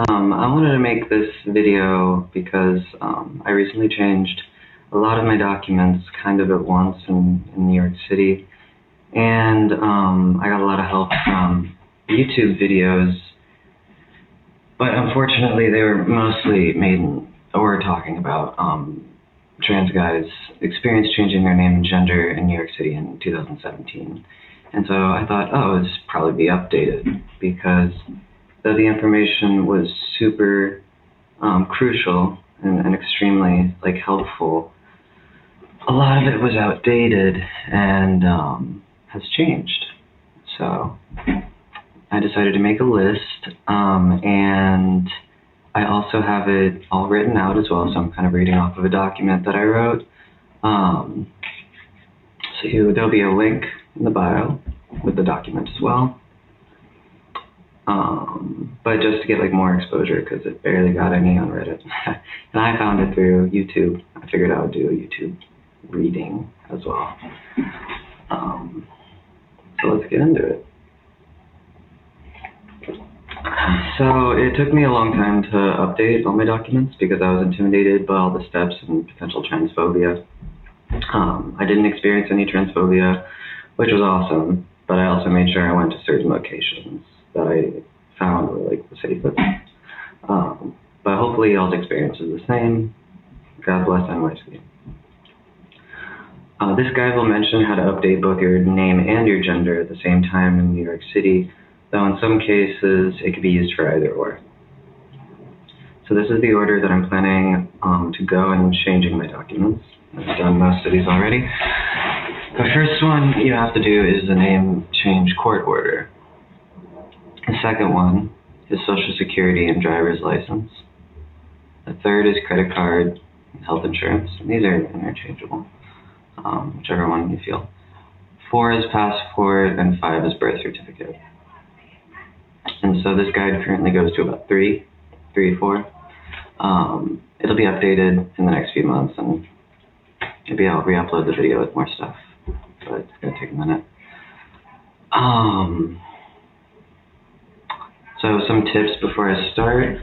I wanted to make this video because I recently changed a lot of my documents kind of at once in New York City, and I got a lot of help from YouTube videos, but unfortunately they were mostly talking about trans guys' experience changing their name and gender in New York City in 2017. And so I thought, oh, this should probably be updated, because though the information was super crucial and extremely helpful, a lot of it was outdated and has changed. So I decided to make a list, and I also have it all written out as well, so I'm kind of reading off of a document that I wrote. There'll be a link in the bio with the document as well. But just to get more exposure, because it barely got any on Reddit. And I found it through YouTube. I figured I would do a YouTube reading as well. So let's get into it. So it took me a long time to update all my documents because I was intimidated by all the steps and potential transphobia. I didn't experience any transphobia, which was awesome, but I also made sure I went to certain locations that I found were the safest. But hopefully y'all's experience is the same. God bless NYC. This guide will mention how to update both your name and your gender at the same time in New York City, though in some cases it could be used for either or. So this is the order that I'm planning to go in changing my documents. I've done most of these already. The first one you have to do is the name change court order. The second one is Social Security and driver's license. The third is credit card and health insurance. These are interchangeable, whichever one you feel. 4 is passport, and 5 is birth certificate. And so this guide currently goes to about 3, 4. It'll be updated in the next few months, and maybe I'll re-upload the video with more stuff, but it's going to take a minute. So some tips before I start.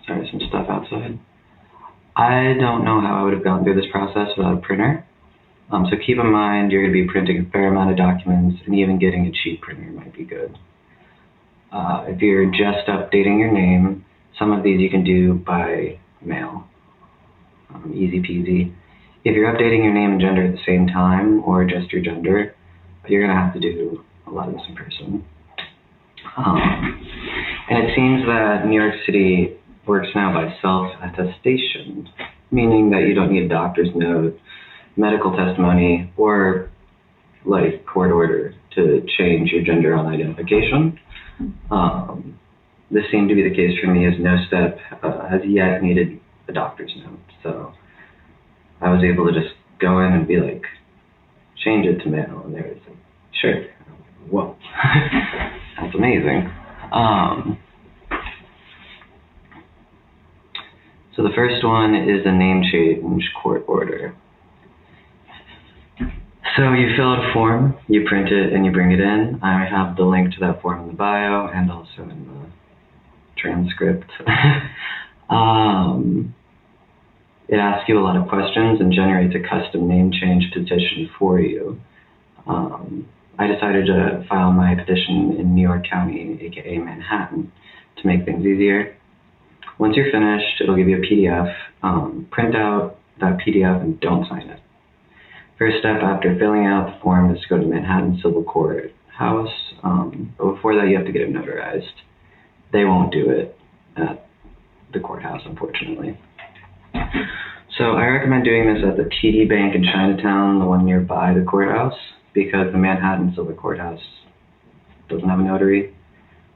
Sorry, some stuff outside. I don't know how I would have gone through this process without a printer. So keep in mind you're going to be printing a fair amount of documents, and even getting a cheap printer might be good. If you're just updating your name, some of these you can do by mail. Easy peasy. If you're updating your name and gender at the same time, or just your gender, you're going to have to do a lot of this in person. And it seems that New York City works now by self-attestation, meaning that you don't need a doctor's note, medical testimony, or court order to change your gender on identification. This seemed to be the case for me, as no step has yet needed a doctor's note. So I was able to just go in and be change it to male, and they were sure. Whoa, that's amazing. So the first one is a name change court order. So you fill out a form, you print it, and you bring it in. I have the link to that form in the bio and also in the transcript. It asks you a lot of questions and generates a custom name change petition for you. I decided to file my petition in New York County, aka Manhattan, to make things easier. Once you're finished, it'll give you a PDF. Print out that PDF and don't sign it. First step after filling out the form is to go to Manhattan Civil Court House. But before that, you have to get it notarized. They won't do it at the courthouse, unfortunately. So I recommend doing this at the TD Bank in Chinatown, the one nearby the courthouse, because the Manhattan Civil Courthouse doesn't have a notary.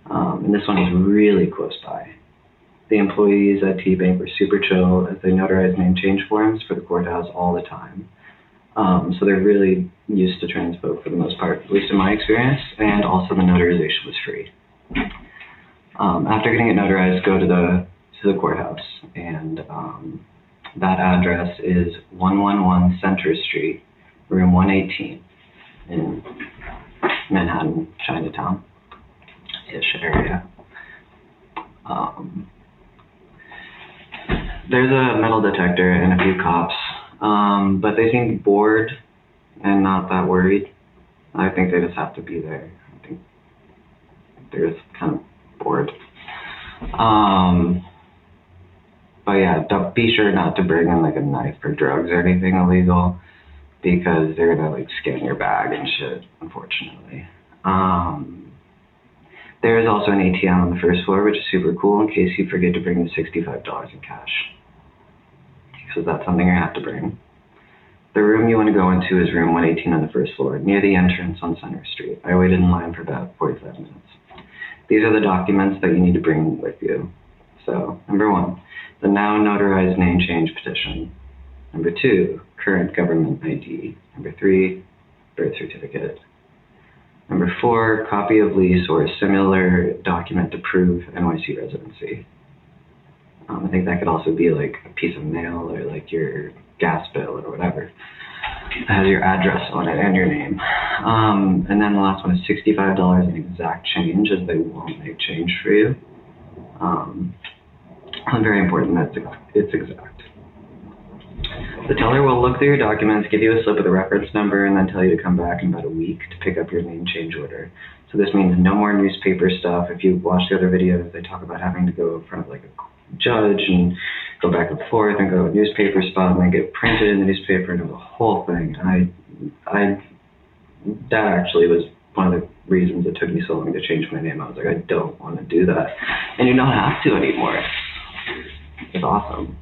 And this one is really close by. The employees at TD Bank were super chill, as they notarize name change forms for the courthouse all the time. So they're really used to transpo for the most part, at least in my experience, and also the notarization was free. After getting it notarized, go to the courthouse, and that address is 111 Center Street, room 118 in Manhattan, Chinatown. area. There's a metal detector and a few cops, but they seem bored and not that worried. I think they just have to be there. I think they're just kind of bored. But yeah, don't be sure not to bring in like a knife or drugs or anything illegal, because they're gonna like scan your bag and shit, unfortunately. There is also an ATM on the first floor, which is super cool in case you forget to bring the $65 in cash. So that's something you have to bring. The room you want to go into is room 118 on the first floor, near the entrance on Center Street. I waited in line for about 45 minutes. These are the documents that you need to bring with you. So, number 1, the now notarized name change petition. Number 2, current government ID. Number 3, birth certificate. Number 4, copy of lease or a similar document to prove NYC residency. I think that could also be like a piece of mail or like your gas bill or whatever. It has your address on it and your name. And then the last one is $65 in exact change, as they won't make change for you. Very important that it's exact. The teller will look through your documents, give you a slip with a reference number, and then tell you to come back in about a week to pick up your name change order. So this means no more newspaper stuff. If you watch the other videos, they talk about having to go in front of like a judge and go back and forth and go to a newspaper spot and then get printed in the newspaper and do the whole thing. That actually was one of the reasons it took me so long to change my name. I was like, I don't want to do that. And you don't have to anymore. It's awesome.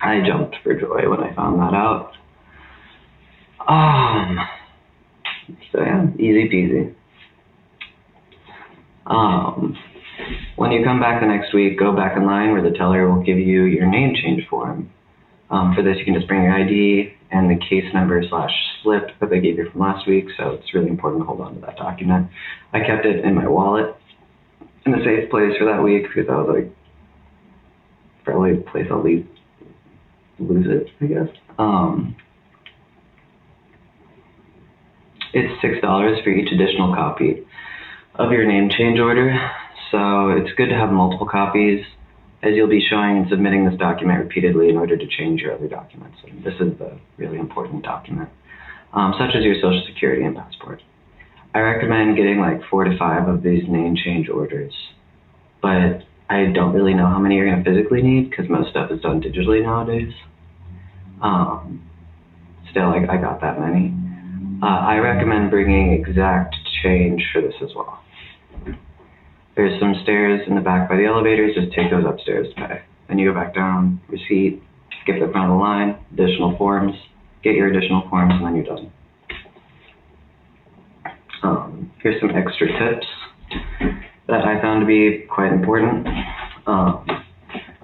I jumped for joy when I found that out. So yeah, easy peasy. When you come back the next week, go back in line where the teller will give you your name change form. For this, you can just bring your ID and the case number / slip that they gave you from last week, so it's really important to hold on to that document. I kept it in my wallet in a safe place for that week because I was like, probably a place I'll lose it, I guess. It's $6 for each additional copy of your name change order, so it's good to have multiple copies, as you'll be showing and submitting this document repeatedly in order to change your other documents. And this is the really important document, such as your Social Security and passport. I recommend getting like 4 to 5 of these name change orders, but I don't really know how many you're going to physically need because most stuff is done digitally nowadays. Still, I got that many. I recommend bringing exact change for this as well. There's some stairs in the back by the elevators. Just take those upstairs to pay. Then you go back down, receipt, get to the front of the line, additional forms, get your additional forms, and then you're done. Here's some extra tips that I found to be quite important.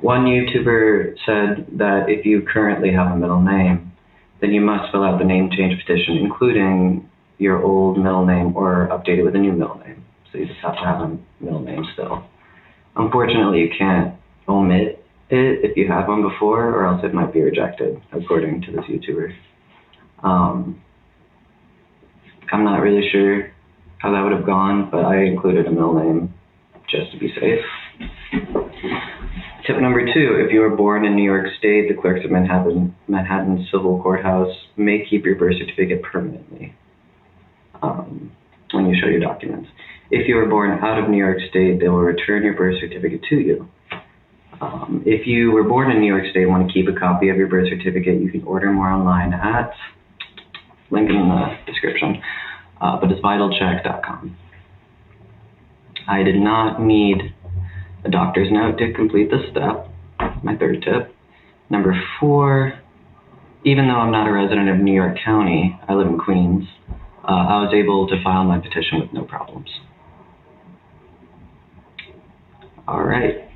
One YouTuber said that if you currently have a middle name, then you must fill out the name change petition, including your old middle name or update it with a new middle name. So you just have to have a middle name still. Unfortunately, you can't omit it if you have one before, or else it might be rejected, according to this YouTuber. I'm not really sure how that would have gone, but I included a middle name just to be safe. Tip number 2, if you were born in New York State, the clerks of Manhattan Civil Courthouse may keep your birth certificate permanently when you show your documents. If you were born out of New York State, they will return your birth certificate to you. If you were born in New York State and want to keep a copy of your birth certificate, you can order more online at, link in the description, but it's vitalcheck.com. I did not need a doctor's note to complete this step, my 3rd tip. Number 4, even though I'm not a resident of New York County, I live in Queens, I was able to file my petition with no problems. All right.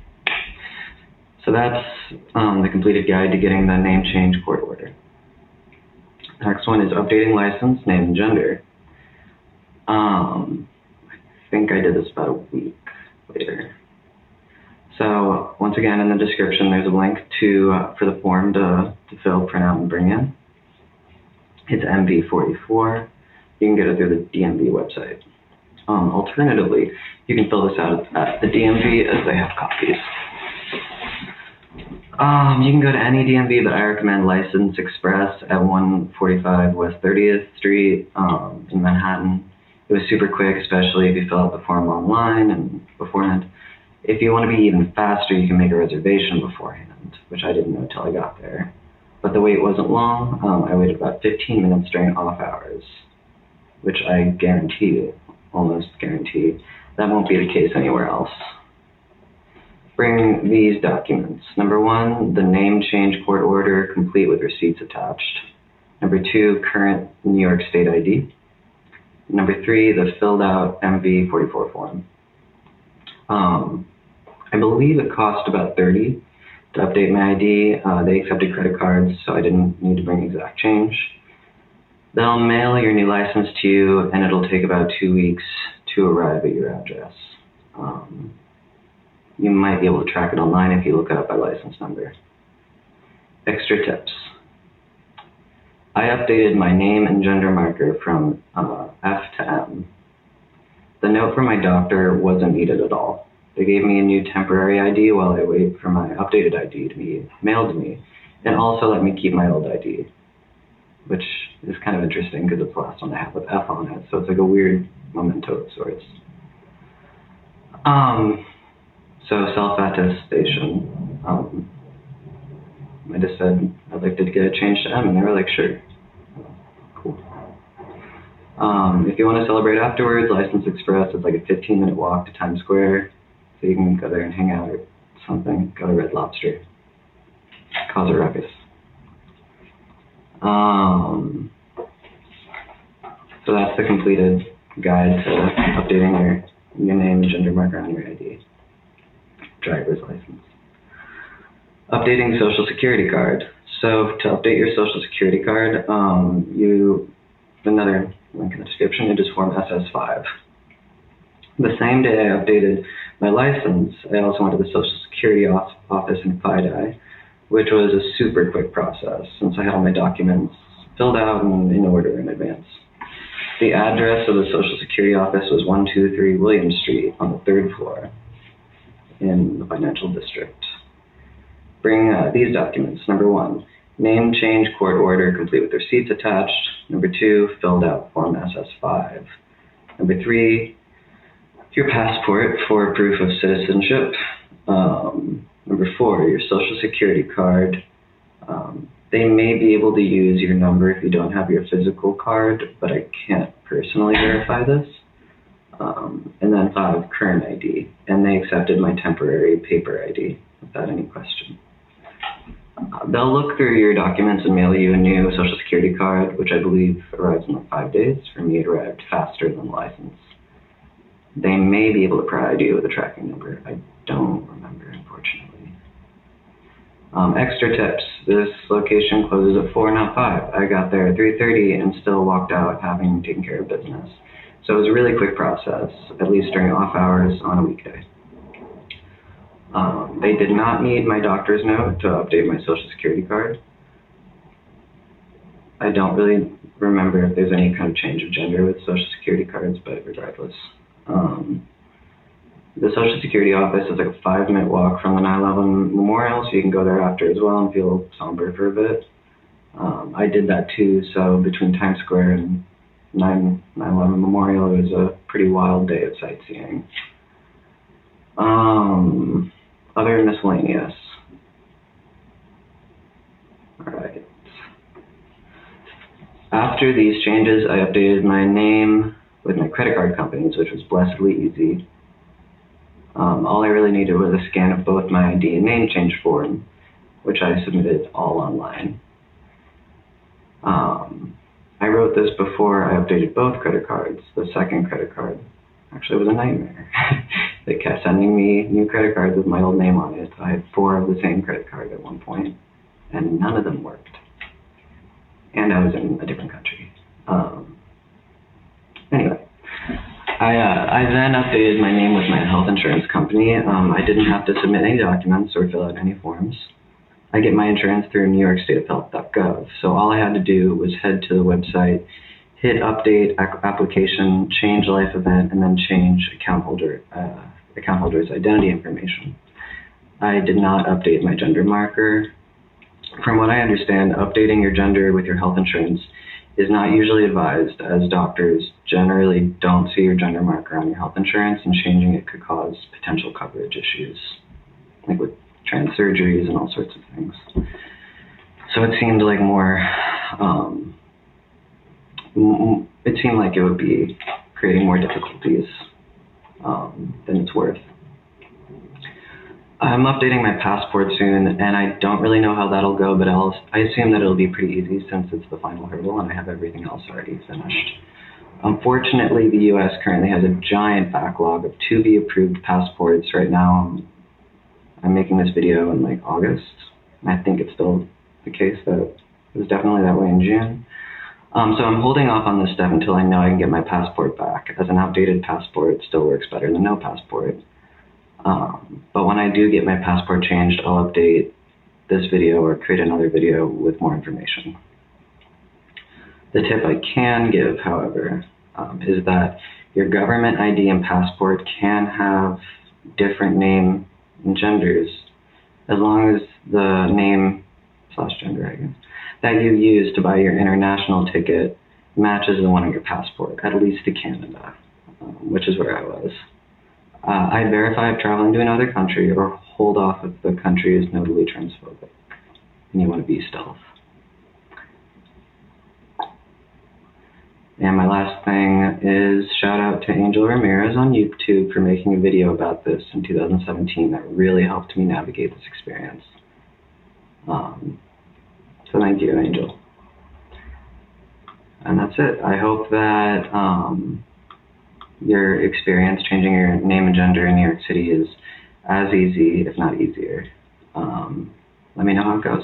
So that's the completed guide to getting the name change court order. Next one is updating license, name, and gender. I think I did this about a week later. So once again, in the description, there's a link for the form to fill, print out, and bring in. It's MV44. You can get it through the DMV website. Alternatively, you can fill this out at the DMV as they have copies. You can go to any DMV, but I recommend License Express at 145 West 30th Street in Manhattan. It was super quick, especially if you fill out the form online and beforehand. If you want to be even faster, you can make a reservation beforehand, which I didn't know until I got there. But the wait wasn't long. I waited about 15 minutes during off hours, which I guarantee, almost guarantee, that won't be the case anywhere else. Bring these documents. Number 1, the name change court order, complete with receipts attached. Number 2, current New York State ID. Number 3, the filled out MV-44 form. I believe it cost about $30 to update my ID. They accepted credit cards, so I didn't need to bring exact change. They'll mail your new license to you, and it'll take about 2 weeks to arrive at your address. You might be able to track it online if you look it up by license number. Extra tips. I updated my name and gender marker from F to M. The note from my doctor wasn't needed at all. They gave me a new temporary ID while I wait for my updated ID to be mailed to me, and also let me keep my old ID, which is kind of interesting because it's the last one I have with F on it, so it's like a weird memento of sorts. So self-attestation. I just said I'd like to get it changed to M, and they were like, sure. Cool. If you want to celebrate afterwards, License Express is like a 15-minute walk to Times Square, so you can go there and hang out or something. Go to Red Lobster. Cause a ruckus. So that's the completed guide to updating your name and gender marker on your ID. Driver's license. Updating Social Security card. So to update your Social Security card, another link in the description, you just form SS5. The same day I updated my license, I also went to the Social Security office in FIDI, which was a super quick process since I had all my documents filled out and in order in advance. The address of the Social Security office was 123 William Street on the 3rd floor in the financial district. Bring these documents. Number 1, name change court order complete with receipts attached. Number 2, filled out form SS5. Number 3, your passport for proof of citizenship. Number 4, your Social Security card. They may be able to use your number if you don't have your physical card, but I can't personally verify this. And then 5, current ID. And they accepted my temporary paper ID without any question. They'll look through your documents and mail you a new Social Security card, which I believe arrives in like 5 days. For me, it arrived faster than the license. They may be able to provide you with a tracking number. I don't remember, unfortunately. Extra tips. This location closes at 4, not 5. I got there at 3:30 and still walked out having taken care of business. So it was a really quick process, at least during off hours on a weekday. They did not need my doctor's note to update my Social Security card. I don't really remember if there's any kind of change of gender with Social Security cards, but regardless. The Social Security office is like a 5-minute walk from the 9/11 memorial, so you can go there after as well and feel somber for a bit. I did that too, so between Times Square and 9/11 memorial, it was a pretty wild day of sightseeing. Other miscellaneous. Alright. After these changes, I updated my name with my credit card companies, which was blessedly easy. All I really needed was a scan of both my ID and name change form, which I submitted all online. I wrote this before I updated both credit cards. The second credit card actually was a nightmare. They kept sending me new credit cards with my old name on it. I had 4 of the same credit card at one point, and none of them worked. And I was in a different country. Anyway, I then updated my name with my health insurance company. I didn't have to submit any documents or fill out any forms. I get my insurance through NewYorkStateOfHealth.gov, so all I had to do was head to the website, hit update application, change life event, and then change account holder's identity information. I did not update my gender marker. From what I understand, updating your gender with your health insurance is not usually advised, as doctors generally don't see your gender marker on your health insurance, and changing it could cause potential coverage issues, like with trans surgeries and all sorts of things. So it seemed like it would be creating more difficulties than it's worth. I'm updating my passport soon, and I don't really know how that'll go, but I assume that it'll be pretty easy since it's the final hurdle and I have everything else already finished. Unfortunately, the U.S. currently has a giant backlog of to-be-approved passports. Right now, I'm making this video in like August. I think it's still the case that it was definitely that way in June. So I'm holding off on this step until I know I can get my passport back, as an outdated passport still works better than no passport. But when I do get my passport changed, I'll update this video or create another video with more information. The tip I can give, however, is that your government ID and passport can have different name and genders, as long as the name/gender, I guess, that you use to buy your international ticket matches the one on your passport, at least to Canada, which is where I was. I verify if traveling to another country, or hold off if the country is notably transphobic and you want to be stealth. And my last thing is shout out to Angel Ramirez on YouTube for making a video about this in 2017 that really helped me navigate this experience. So thank you, Angel. And that's it. I hope that your experience changing your name and gender in New York City is as easy, if not easier. Let me know how it goes.